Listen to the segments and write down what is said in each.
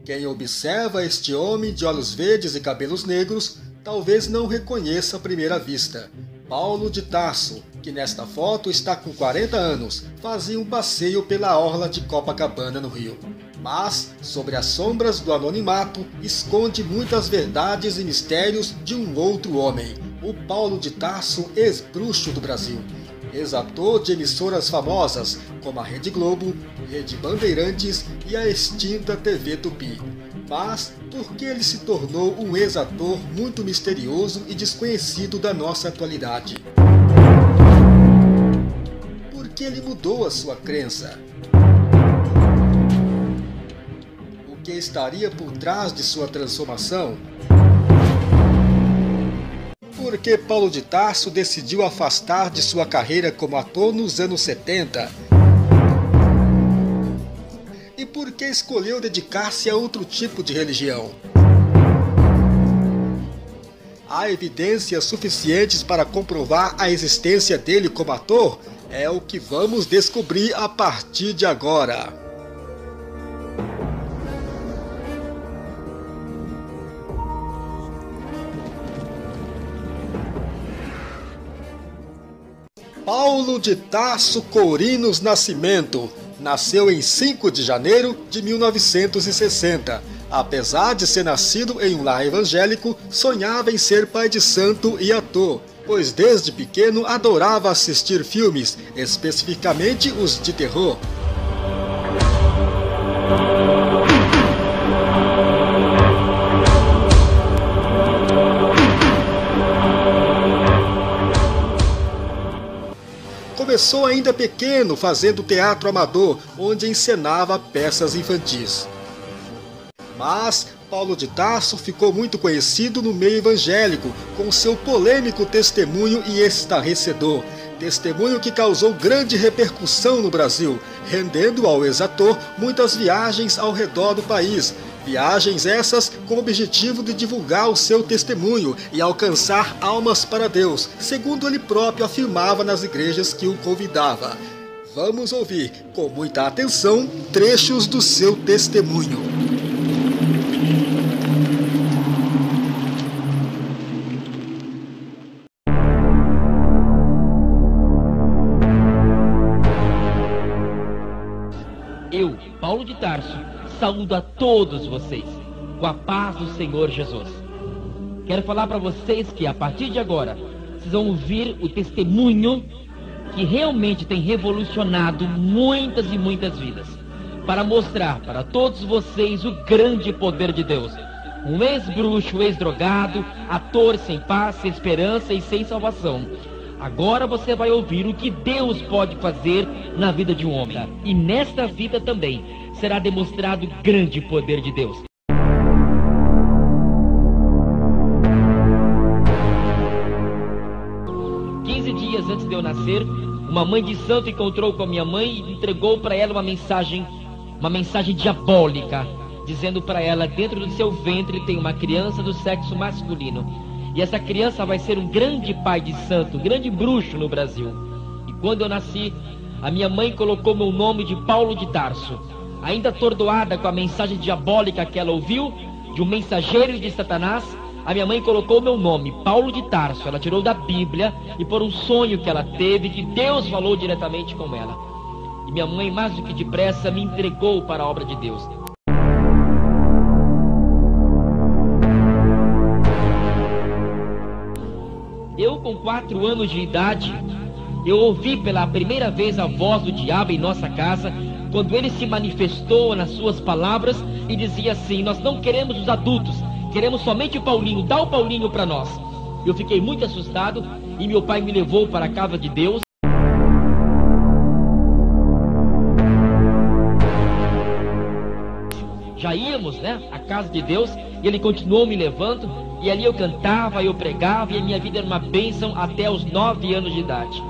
Quem observa este homem de olhos verdes e cabelos negros, talvez não reconheça à primeira vista. Paulo de Tarso, que nesta foto está com 40 anos, fazia um passeio pela orla de Copacabana, no Rio. Mas, sobre as sombras do anonimato, esconde muitas verdades e mistérios de um outro homem, o Paulo de Tarso, ex-bruxo do Brasil. Ex-ator de emissoras famosas, como a Rede Globo, Rede Bandeirantes e a extinta TV Tupi. Mas, por que ele se tornou um ex-ator muito misterioso e desconhecido da nossa atualidade? Por que ele mudou a sua crença? O que estaria por trás de sua transformação? Por que Paulo de Tarso decidiu afastar de sua carreira como ator nos anos 70? E por que escolheu dedicar-se a outro tipo de religião? Há evidências suficientes para comprovar a existência dele como ator? É o que vamos descobrir a partir de agora. Paulo de Tarso Courinos Nascimento nasceu em 5 de janeiro de 1960. Apesar de ser nascido em um lar evangélico, sonhava em ser pai de santo e ator, pois desde pequeno adorava assistir filmes, especificamente os de terror. Começou ainda pequeno fazendo teatro amador, onde encenava peças infantis. Mas Paulo de Tarso ficou muito conhecido no meio evangélico, com seu polêmico testemunho e estarrecedor. Testemunho que causou grande repercussão no Brasil, rendendo ao ex-ator muitas viagens ao redor do país. Viagens essas com o objetivo de divulgar o seu testemunho e alcançar almas para Deus, segundo ele próprio afirmava nas igrejas que o convidava. Vamos ouvir com muita atenção trechos do seu testemunho. Eu, Paulo de Tarso, saúdo a todos vocês, com a paz do Senhor Jesus. Quero falar para vocês que a partir de agora, vocês vão ouvir o testemunho que realmente tem revolucionado muitas e muitas vidas, para mostrar para todos vocês o grande poder de Deus. Um ex-bruxo, ex-drogado, ator sem paz, sem esperança e sem salvação. Agora você vai ouvir o que Deus pode fazer na vida de um homem. E nesta vida também será demonstrado o grande poder de Deus. Dias antes de eu nascer, uma mãe de santo encontrou com a minha mãe e entregou para ela uma mensagem diabólica, dizendo para ela: dentro do seu ventre tem uma criança do sexo masculino. E essa criança vai ser um grande pai de santo, um grande bruxo no Brasil. E quando eu nasci, a minha mãe colocou meu nome de Paulo de Tarso. Ainda atordoada com a mensagem diabólica que ela ouviu, de um mensageiro de Satanás, a minha mãe colocou meu nome, Paulo de Tarso. Ela tirou da Bíblia e por um sonho que ela teve, que Deus falou diretamente com ela. E minha mãe, mais do que depressa, me entregou para a obra de Deus. Eu, com 4 anos de idade, eu ouvi pela primeira vez a voz do diabo em nossa casa, quando ele se manifestou nas suas palavras e dizia assim: nós não queremos os adultos, queremos somente o Paulinho, dá o Paulinho para nós. Eu fiquei muito assustado e meu pai me levou para a casa de Deus. Já íamos, à casa de Deus, e ele continuou me levando, e ali eu cantava, eu pregava, e a minha vida era uma bênção até os 9 anos de idade.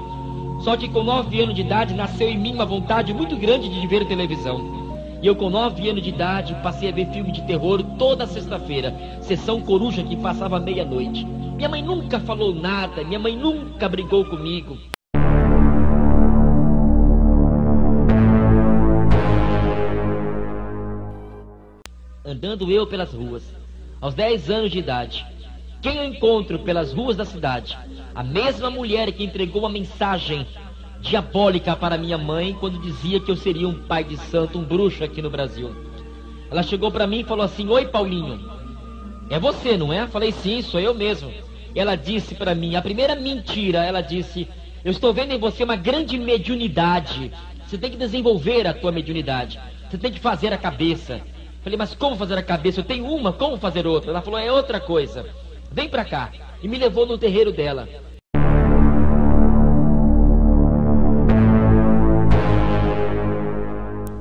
Só que com 9 anos de idade nasceu em mim uma vontade muito grande de ver televisão. E eu, com 9 anos de idade, passei a ver filme de terror toda sexta-feira, Sessão Coruja, que passava meia-noite. Minha mãe nunca falou nada, minha mãe nunca brigou comigo. andando eu pelas ruas, aos 10 anos de idade. Quem eu encontro pelas ruas da cidade? A mesma mulher que entregou uma mensagem diabólica para minha mãe quando dizia que eu seria um pai de santo, um bruxo aqui no Brasil. Ela chegou para mim e falou assim: oi, Paulinho, é você, não é? Falei: sim, sou eu mesmo. Ela disse para mim, a primeira mentira, ela disse: eu estou vendo em você uma grande mediunidade, você tem que desenvolver a tua mediunidade, você tem que fazer a cabeça. Falei: mas como fazer a cabeça? Eu tenho uma, como fazer outra? Ela falou: é outra coisa, vem pra cá. E me levou no terreiro dela.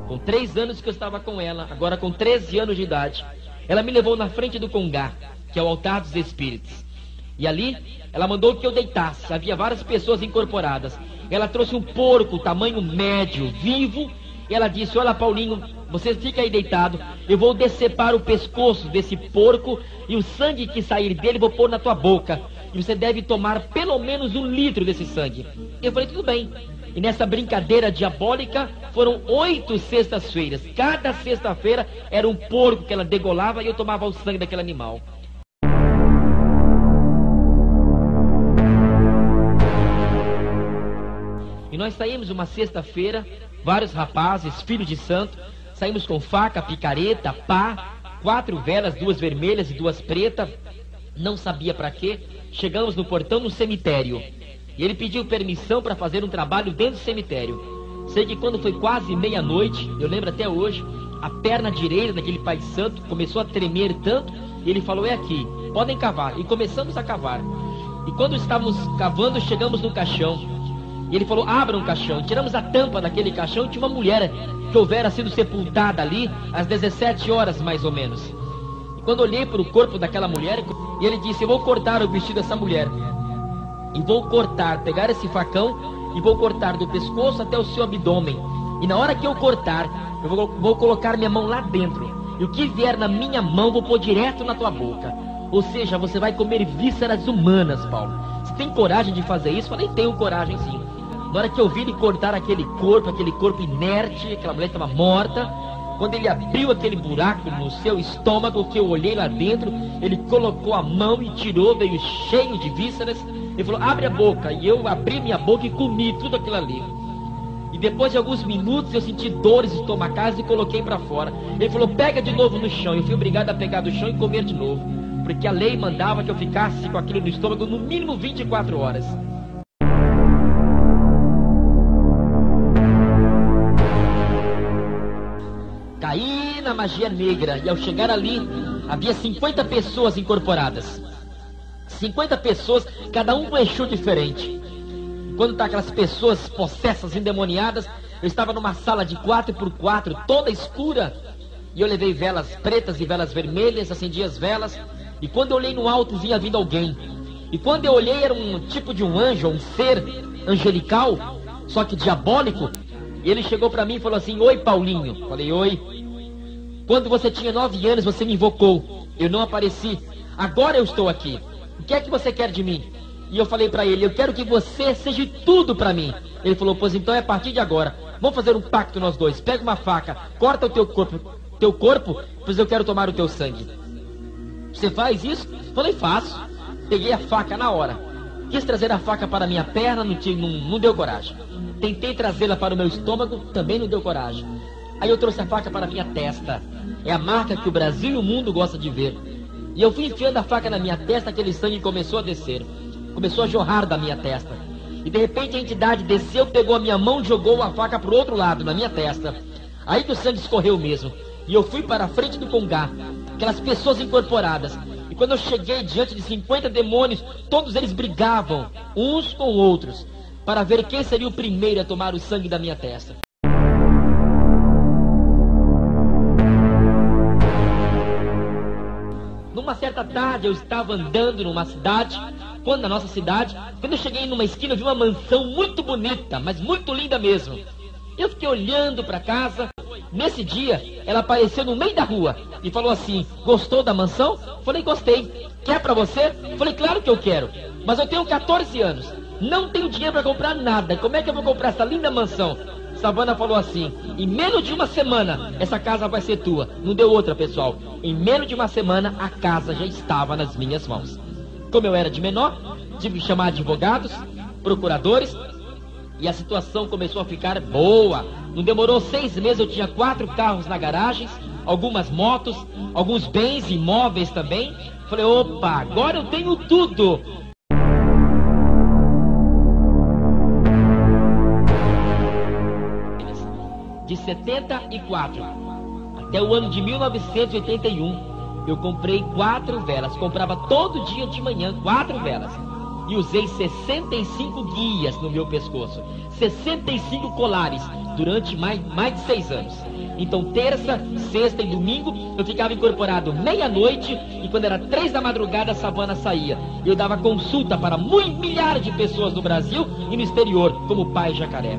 Com 3 anos que eu estava com ela, agora com 13 anos de idade, ela me levou na frente do Congá, que é o altar dos espíritos. E ali, ela mandou que eu deitasse. Havia várias pessoas incorporadas. Ela trouxe um porco, tamanho médio, vivo. E ela disse: olha, Paulinho, você fica aí deitado. Eu vou decepar o pescoço desse porco e o sangue que sair dele vou pôr na tua boca. E você deve tomar pelo menos 1 litro desse sangue. Eu falei: tudo bem. E nessa brincadeira diabólica, foram 8 sextas-feiras. Cada sexta-feira era um porco que ela degolava e eu tomava o sangue daquele animal. E nós saímos uma sexta-feira, vários rapazes, filhos de santo, saímos com faca, picareta, pá, 4 velas, 2 vermelhas e 2 pretas, não sabia para quê. Chegamos no portão do cemitério, e ele pediu permissão para fazer um trabalho dentro do cemitério. Sei que quando foi quase meia-noite, eu lembro até hoje, a perna direita daquele pai de santo começou a tremer tanto, e ele falou: é aqui, podem cavar. E começamos a cavar. E quando estávamos cavando, chegamos no caixão. E ele falou: abra um caixão. Tiramos a tampa daquele caixão e tinha uma mulher que houvera sido sepultada ali às 17 horas mais ou menos. E quando olhei para o corpo daquela mulher, e ele disse: eu vou cortar o vestido dessa mulher. E vou cortar, pegar esse facão e vou cortar do pescoço até o seu abdômen. E na hora que eu cortar, eu vou colocar minha mão lá dentro. E o que vier na minha mão, vou pôr direto na tua boca. Ou seja, você vai comer vísceras humanas, Paulo. Você tem coragem de fazer isso? Eu falei: tenho coragem sim. Na hora que eu vi ele cortar aquele corpo inerte, aquela mulher estava morta, quando ele abriu aquele buraco no seu estômago, que eu olhei lá dentro, ele colocou a mão e tirou, veio cheio de vísceras. Ele falou: abre a boca. E eu abri minha boca e comi tudo aquilo ali. E depois de alguns minutos eu senti dores estomacais e coloquei para fora. Ele falou: pega de novo no chão. Eu fui obrigado a pegar do chão e comer de novo, porque a lei mandava que eu ficasse com aquilo no estômago no mínimo 24 horas. Caí na magia negra, e ao chegar ali, havia 50 pessoas incorporadas. 50 pessoas, cada um com Exu diferente. Quando tá aquelas pessoas possessas, endemoniadas, eu estava numa sala de 4x4, toda escura, e eu levei velas pretas e velas vermelhas, acendi as velas, e quando eu olhei no alto, vinha vindo alguém. E quando eu olhei, era um tipo de um anjo, um ser angelical, só que diabólico. E ele chegou para mim e falou assim: oi, Paulinho. Falei: oi. Quando você tinha 9 anos, você me invocou. Eu não apareci. Agora eu estou aqui. O que é que você quer de mim? E eu falei para ele: eu quero que você seja tudo para mim. Ele falou: pois então é a partir de agora. Vamos fazer um pacto nós dois. Pega uma faca, corta o teu corpo, pois eu quero tomar o teu sangue. Você faz isso? Falei: faço. Peguei a faca na hora. Quis trazer a faca para a minha perna, não deu coragem. Tentei trazê-la para o meu estômago, também não deu coragem. Aí eu trouxe a faca para a minha testa. É a marca que o Brasil e o mundo gostam de ver. E eu fui enfiando a faca na minha testa, aquele sangue começou a descer. Começou a jorrar da minha testa. E de repente a entidade desceu, pegou a minha mão e jogou a faca para o outro lado, na minha testa. Aí que o sangue escorreu mesmo. E eu fui para a frente do Congá, aquelas pessoas incorporadas. E quando eu cheguei diante de 50 demônios, todos eles brigavam, uns com outros, para ver quem seria o primeiro a tomar o sangue da minha testa. Numa certa tarde eu estava andando numa cidade, na nossa cidade, quando eu cheguei numa esquina eu vi uma mansão muito bonita, mas muito linda mesmo. Eu fiquei olhando para casa. Nesse dia ela apareceu no meio da rua e falou assim: gostou da mansão? Falei: gostei. Quer para você? Falei: claro que eu quero, mas eu tenho 14 anos, não tenho dinheiro para comprar nada. Como é que eu vou comprar essa linda mansão? Savana falou assim: em menos de uma semana essa casa vai ser tua. Não deu outra, pessoal. Em menos de uma semana a casa já estava nas minhas mãos. Como eu era de menor, tive que chamar advogados, procuradores, e a situação começou a ficar boa. Não demorou 6 meses, eu tinha 4 carros na garagem, algumas motos, alguns bens imóveis também. Falei, opa, agora eu tenho tudo. De 74 até o ano de 1981, eu comprei 4 velas. Comprava todo dia de manhã 4 velas. E usei 65 guias no meu pescoço, 65 colares, durante mais de 6 anos. Então terça, sexta e domingo eu ficava incorporado meia-noite, e quando era 3 da madrugada a Savana saía. Eu dava consulta para milhares de pessoas no Brasil e no exterior, como Pai Jacaré.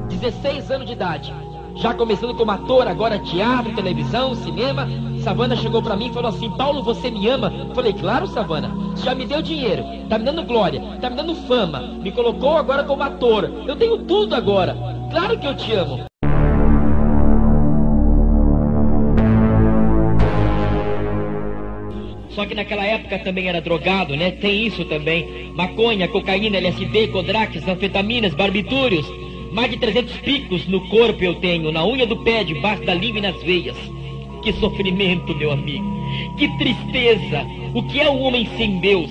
...16 anos de idade, já começando como ator, agora teatro, televisão, cinema. Savana chegou pra mim e falou assim: Paulo, você me ama? Falei, claro, Savana, você já me deu dinheiro, tá me dando glória, tá me dando fama, me colocou agora como ator, eu tenho tudo agora, claro que eu te amo. Só que naquela época também era drogado, né? Tem isso também. Maconha, cocaína, LSD, Codrax, anfetaminas, barbitúrios. Mais de 300 picos no corpo eu tenho, na unha do pé, debaixo da língua e nas veias. Que sofrimento, meu amigo. Que tristeza. O que é um homem sem Deus?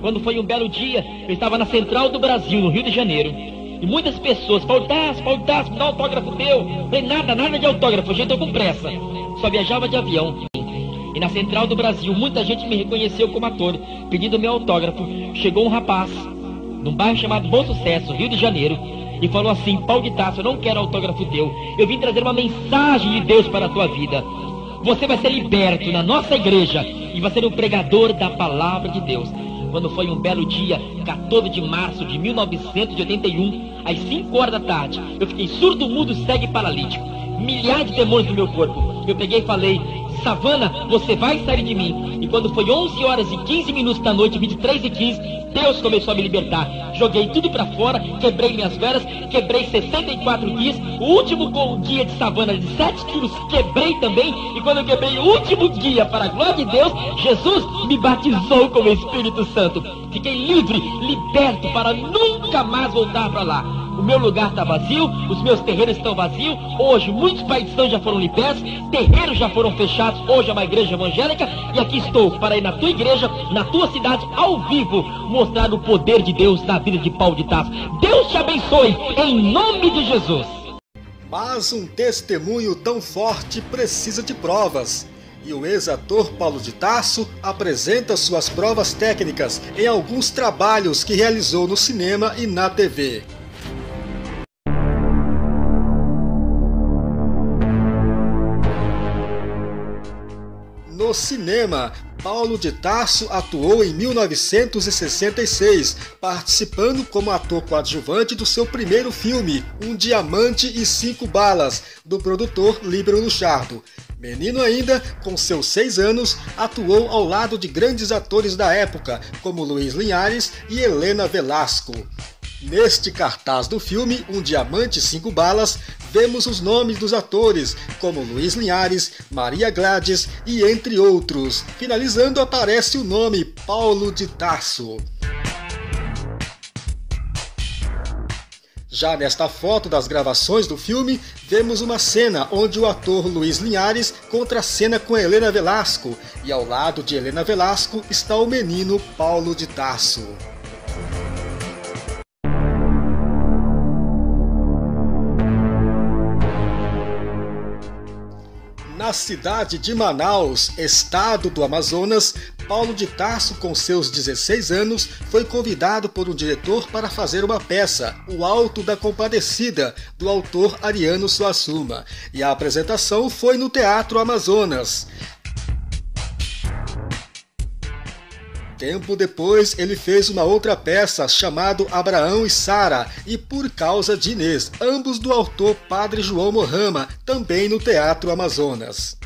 Quando foi um belo dia, eu estava na Central do Brasil, no Rio de Janeiro. E muitas pessoas, Paulo Tasso, me dá um autógrafo teu. Eu falei, nada de autógrafo, gente, eu tô com pressa. Só viajava de avião. E na Central do Brasil, muita gente me reconheceu como ator, pedindo meu autógrafo. Chegou um rapaz, num bairro chamado Bom Sucesso, Rio de Janeiro, e falou assim: Paulo de Tarso, eu não quero autógrafo teu, eu vim trazer uma mensagem de Deus para a tua vida. Você vai ser liberto na nossa igreja e vai ser um pregador da palavra de Deus. Quando foi um belo dia, 14 de março de 1981, às 5 horas da tarde, eu fiquei surdo, mudo, cego e paralítico. Milhares de demônios no meu corpo. Eu peguei e falei: Savana, você vai sair de mim. E quando foi 11 horas e 15 minutos da noite, 23h15, Deus começou a me libertar. Joguei tudo pra fora, quebrei minhas velas, quebrei 64 guias. O último guia de Savana de 7 quilos, quebrei também. E quando eu quebrei o último guia, para a glória de Deus, Jesus me batizou com o Espírito Santo. Fiquei livre, liberto, para nunca mais voltar para lá. O meu lugar está vazio, os meus terreiros estão vazios. Hoje muitos pais de santo já foram libertos, terreiros já foram fechados. Hoje é uma igreja evangélica e aqui estou para ir na tua igreja, na tua cidade, ao vivo, mostrar o poder de Deus na vida de Paulo de Tarso. Deus te abençoe, em nome de Jesus. Mas um testemunho tão forte precisa de provas. E o ex-ator Paulo de Tarso apresenta suas provas técnicas em alguns trabalhos que realizou no cinema e na TV. No cinema, Paulo de Tarso atuou em 1966, participando como ator coadjuvante do seu primeiro filme, Um Diamante e 5 Balas, do produtor Líbero Luchardo. Menino ainda, com seus 6 anos, atuou ao lado de grandes atores da época, como Luiz Linhares e Helena Velasco. Neste cartaz do filme, Um Diamante e 5 Balas, vemos os nomes dos atores, como Luiz Linhares, Maria Gladys e entre outros. Finalizando, aparece o nome Paulo de Tarso. Já nesta foto das gravações do filme, vemos uma cena onde o ator Luiz Linhares contracena com Helena Velasco, e ao lado de Helena Velasco está o menino Paulo de Tarso. Na cidade de Manaus, estado do Amazonas, Paulo de Tarso, com seus 16 anos, foi convidado por um diretor para fazer uma peça, O Alto da Compadecida, do autor Ariano Suassuna, e a apresentação foi no Teatro Amazonas. Tempo depois, ele fez uma outra peça chamada Abraão e Sara e Por Causa de Inês, ambos do autor Padre João Mohama, também no Teatro Amazonas.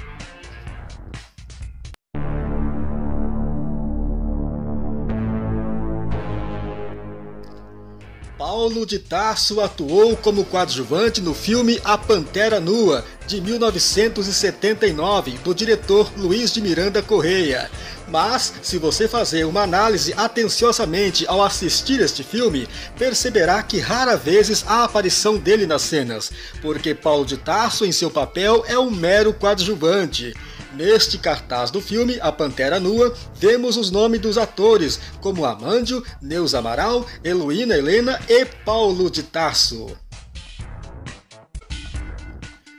Paulo de Tarso atuou como coadjuvante no filme A Pantera Nua, de 1979, do diretor Luiz de Miranda Correia. Mas, se você fazer uma análise atenciosamente ao assistir este filme, perceberá que rara vezes há a aparição dele nas cenas, porque Paulo de Tarso em seu papel é um mero coadjuvante. Neste cartaz do filme, A Pantera Nua, vemos os nomes dos atores, como Amândio, Neuza Amaral, Heloína Helena e Paulo de Tarso.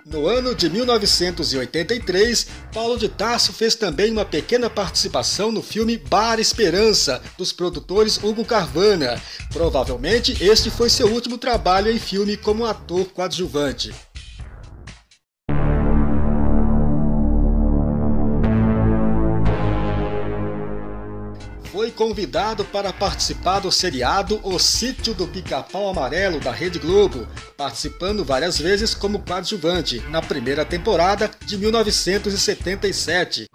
No ano de 1983, Paulo de Tarso fez também uma pequena participação no filme Bar Esperança, dos produtores Hugo Carvana. Provavelmente este foi seu último trabalho em filme como ator coadjuvante. Foi convidado para participar do seriado O Sítio do Pica-Pau Amarelo da Rede Globo, participando várias vezes como coadjuvante, na primeira temporada de 1977.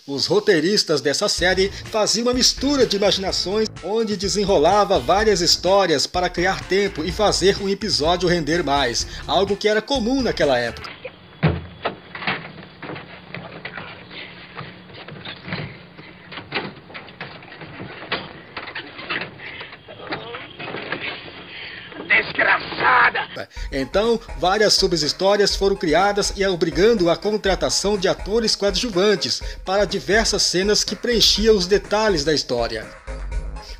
Os roteiristas dessa série faziam uma mistura de imaginações, onde desenrolava várias histórias para criar tempo e fazer um episódio render mais, algo que era comum naquela época. Desgraçada! Então, várias subhistórias foram criadas e obrigando a contratação de atores coadjuvantes para diversas cenas que preenchiam os detalhes da história.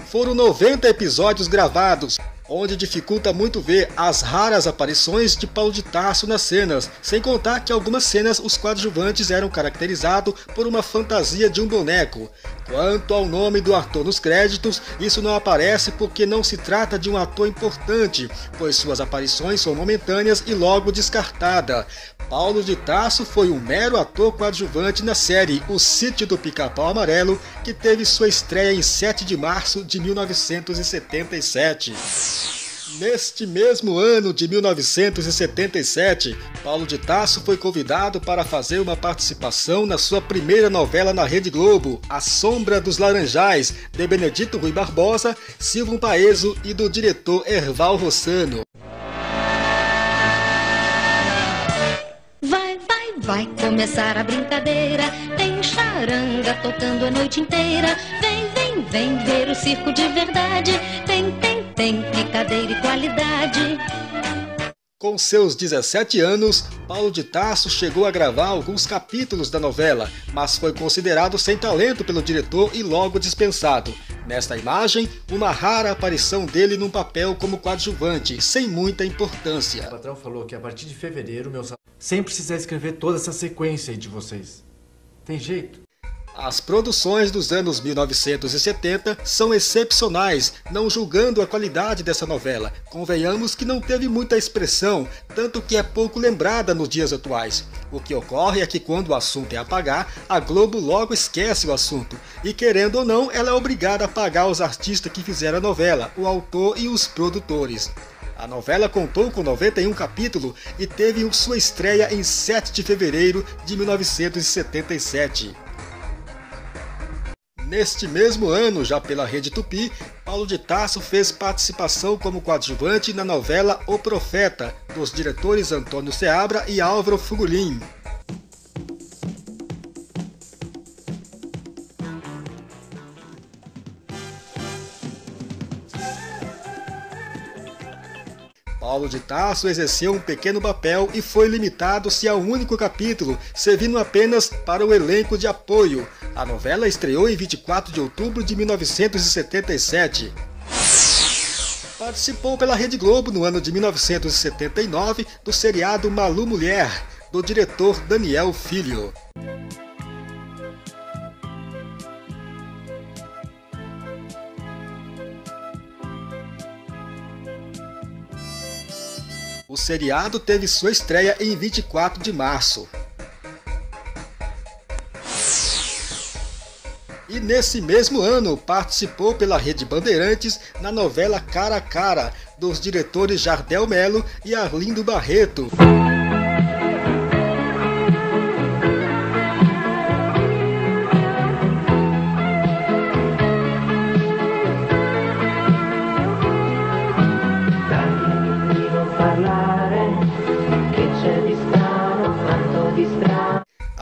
Foram 90 episódios gravados, onde dificulta muito ver as raras aparições de Paulo de Tarso nas cenas, sem contar que algumas cenas os coadjuvantes eram caracterizados por uma fantasia de um boneco. Quanto ao nome do ator nos créditos, isso não aparece porque não se trata de um ator importante, pois suas aparições são momentâneas e logo descartada. Paulo de Tarso foi um mero ator coadjuvante na série O Sítio do Pica-Pau Amarelo, que teve sua estreia em 7 de março de 1977. Neste mesmo ano de 1977, Paulo de Tarso foi convidado para fazer uma participação na sua primeira novela na Rede Globo, A Sombra dos Laranjais, de Benedito Rui Barbosa, Silvio Paeso e do diretor Erval Rossano. Vai começar a brincadeira, tem charanga tocando a noite inteira. Vem ver o circo de verdade, tem picadeira e qualidade. Com seus 17 anos, Paulo de Tarso chegou a gravar alguns capítulos da novela, mas foi considerado sem talento pelo diretor e logo dispensado. Nesta imagem, uma rara aparição dele num papel como coadjuvante, sem muita importância. O patrão falou que a partir de fevereiro, meu salário... Sem precisar escrever toda essa sequência aí de vocês. Tem jeito? As produções dos anos 1970 são excepcionais, não julgando a qualidade dessa novela. Convenhamos que não teve muita expressão, tanto que é pouco lembrada nos dias atuais. O que ocorre é que quando o assunto é apagar, a Globo logo esquece o assunto. E querendo ou não, ela é obrigada a pagar os artistas que fizeram a novela, o autor e os produtores. A novela contou com 91 capítulos e teve sua estreia em 7 de fevereiro de 1977. Neste mesmo ano, já pela Rede Tupi, Paulo de Tarso fez participação como coadjuvante na novela O Profeta, dos diretores Antônio Seabra e Álvaro Fugulin. Paulo de Tarso exerceu um pequeno papel e foi limitado-se a um único capítulo, servindo apenas para o elenco de apoio. A novela estreou em 24 de outubro de 1977. Participou pela Rede Globo no ano de 1979 do seriado Malu Mulher, do diretor Daniel Filho. O seriado teve sua estreia em 24 de março. E nesse mesmo ano participou pela Rede Bandeirantes na novela Cara a Cara, dos diretores Jardel Melo e Arlindo Barreto.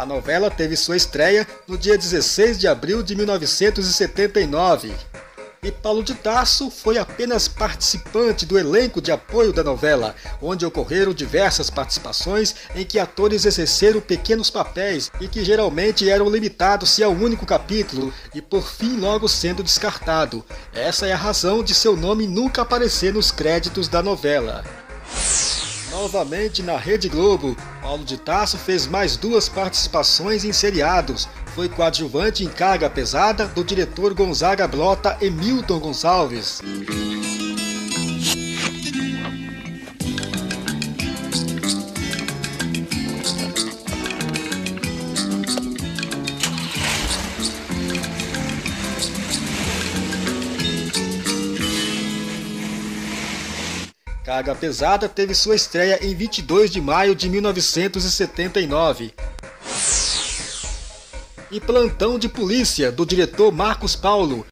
A novela teve sua estreia no dia 16 de abril de 1979. E Paulo de Tarso foi apenas participante do elenco de apoio da novela, onde ocorreram diversas participações em que atores exerceram pequenos papéis e que geralmente eram limitados-se a um único capítulo e por fim logo sendo descartado. Essa é a razão de seu nome nunca aparecer nos créditos da novela. Novamente na Rede Globo, Paulo de Tarso fez mais 2 participações em seriados. Foi coadjuvante em Carga Pesada do diretor Gonzaga Blota e Milton Gonçalves. Carga Pesada teve sua estreia em 22 de maio de 1979. E Plantão de Polícia, do diretor Marcos Paulo.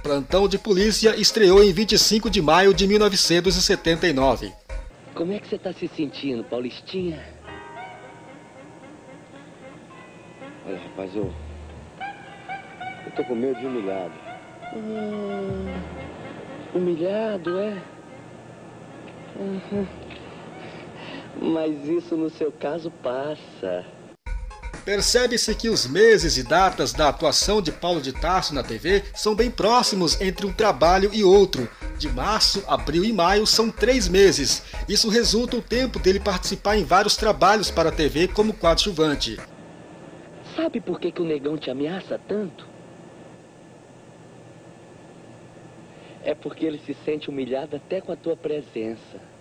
Plantão de Polícia estreou em 25 de maio de 1979. Como é que você está se sentindo, Paulistinha? Olha, rapaz, eu tô com medo de humilhado. Humilhado, é? Mas isso no seu caso passa. Percebe-se que os meses e datas da atuação de Paulo de Tarso na TV são bem próximos entre um trabalho e outro. De março, abril e maio são 3 meses. Isso resulta o tempo dele participar em vários trabalhos para a TV como coadjuvante. Sabe por que o negão te ameaça tanto? É porque ele se sente humilhado até com a tua presença.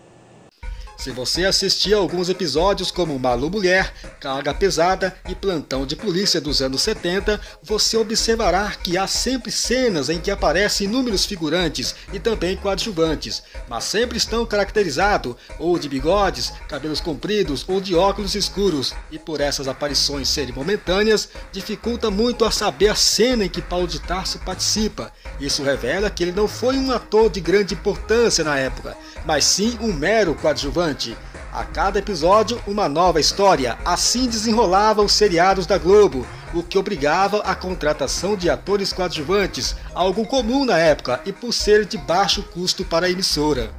Se você assistir a alguns episódios como Malu Mulher, Carga Pesada e Plantão de Polícia dos anos 70, você observará que há sempre cenas em que aparecem inúmeros figurantes e também coadjuvantes, mas sempre estão caracterizados ou de bigodes, cabelos compridos ou de óculos escuros, e por essas aparições serem momentâneas, dificulta muito a saber a cena em que Paulo de Tarso participa. Isso revela que ele não foi um ator de grande importância na época, mas sim um mero coadjuvante. A cada episódio, uma nova história. Assim desenrolava os seriados da Globo, o que obrigava a contratação de atores coadjuvantes, algo comum na época e por ser de baixo custo para a emissora.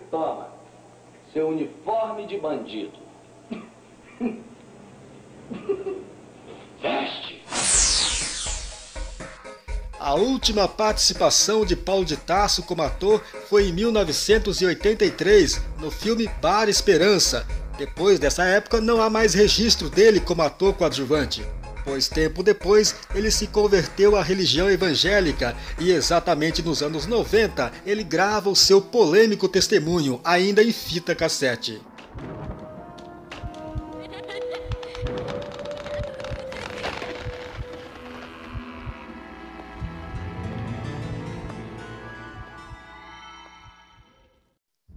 Toma, seu uniforme de bandido. Veste. A última participação de Paulo de Tarso como ator foi em 1983, no filme Bar Esperança. Depois dessa época não há mais registro dele como ator coadjuvante, pois tempo depois ele se converteu à religião evangélica e exatamente nos anos 90 ele grava o seu polêmico testemunho, ainda em fita cassete.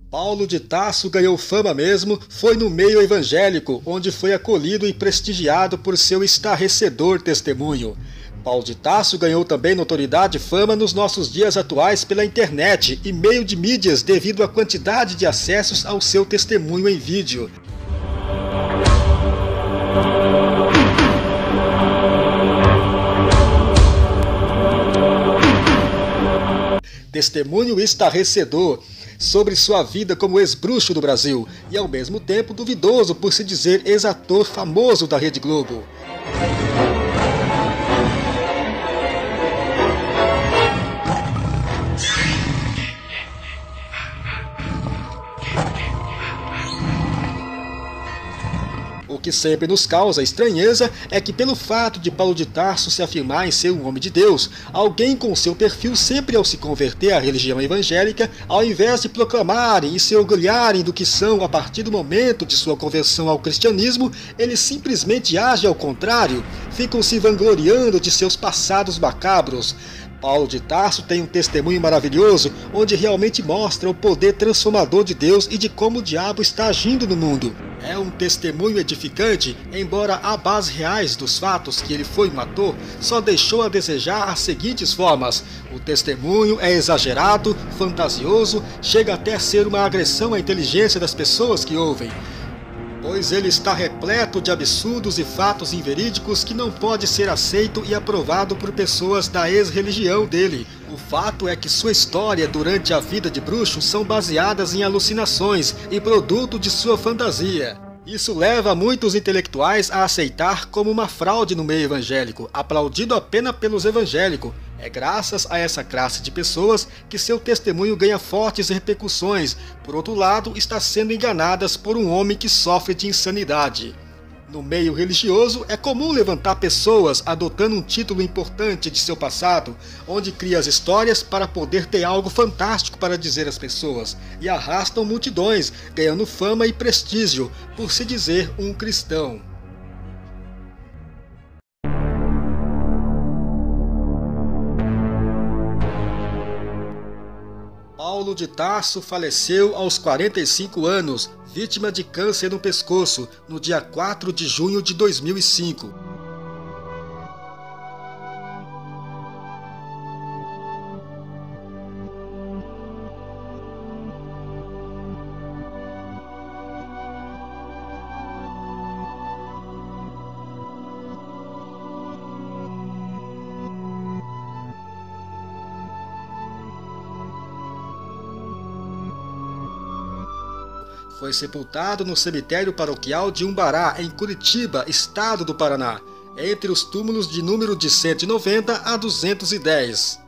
Paulo de Tarso ganhou fama mesmo foi no meio evangélico, onde foi acolhido e prestigiado por seu estarrecedor testemunho. Paulo de Tarso ganhou também notoriedade e fama nos nossos dias atuais pela internet e meio de mídias devido à quantidade de acessos ao seu testemunho em vídeo. Testemunho estarrecedor sobre sua vida como ex-bruxo do Brasil e ao mesmo tempo duvidoso por se dizer ex-ator famoso da Rede Globo. O que sempre nos causa estranheza é que, pelo fato de Paulo de Tarso se afirmar em ser um homem de Deus, alguém com seu perfil sempre ao se converter à religião evangélica, ao invés de proclamarem e se orgulharem do que são a partir do momento de sua conversão ao cristianismo, eles simplesmente agem ao contrário, ficam se vangloriando de seus passados macabros. Paulo de Tarso tem um testemunho maravilhoso, onde realmente mostra o poder transformador de Deus e de como o diabo está agindo no mundo. É um testemunho edificante, embora a base reais dos fatos que ele foi um ator, só deixou a desejar as seguintes formas. O testemunho é exagerado, fantasioso, chega até a ser uma agressão à inteligência das pessoas que ouvem, pois ele está repleto de absurdos e fatos inverídicos que não pode ser aceito e aprovado por pessoas da ex-religião dele. O fato é que sua história durante a vida de bruxo são baseadas em alucinações e produto de sua fantasia. Isso leva muitos intelectuais a aceitar como uma fraude no meio evangélico, aplaudido apenas pelos evangélicos. É graças a essa classe de pessoas que seu testemunho ganha fortes repercussões. Por outro lado, está sendo enganadas por um homem que sofre de insanidade. No meio religioso, é comum levantar pessoas adotando um título importante de seu passado, onde cria as histórias para poder ter algo fantástico para dizer às pessoas, e arrastam multidões, ganhando fama e prestígio, por se dizer um cristão. Paulo de Tarso faleceu aos 45 anos, vítima de câncer no pescoço, no dia 4 de junho de 2005. Foi sepultado no cemitério paroquial de Umbará, em Curitiba, estado do Paraná, entre os túmulos de número de 190 a 210.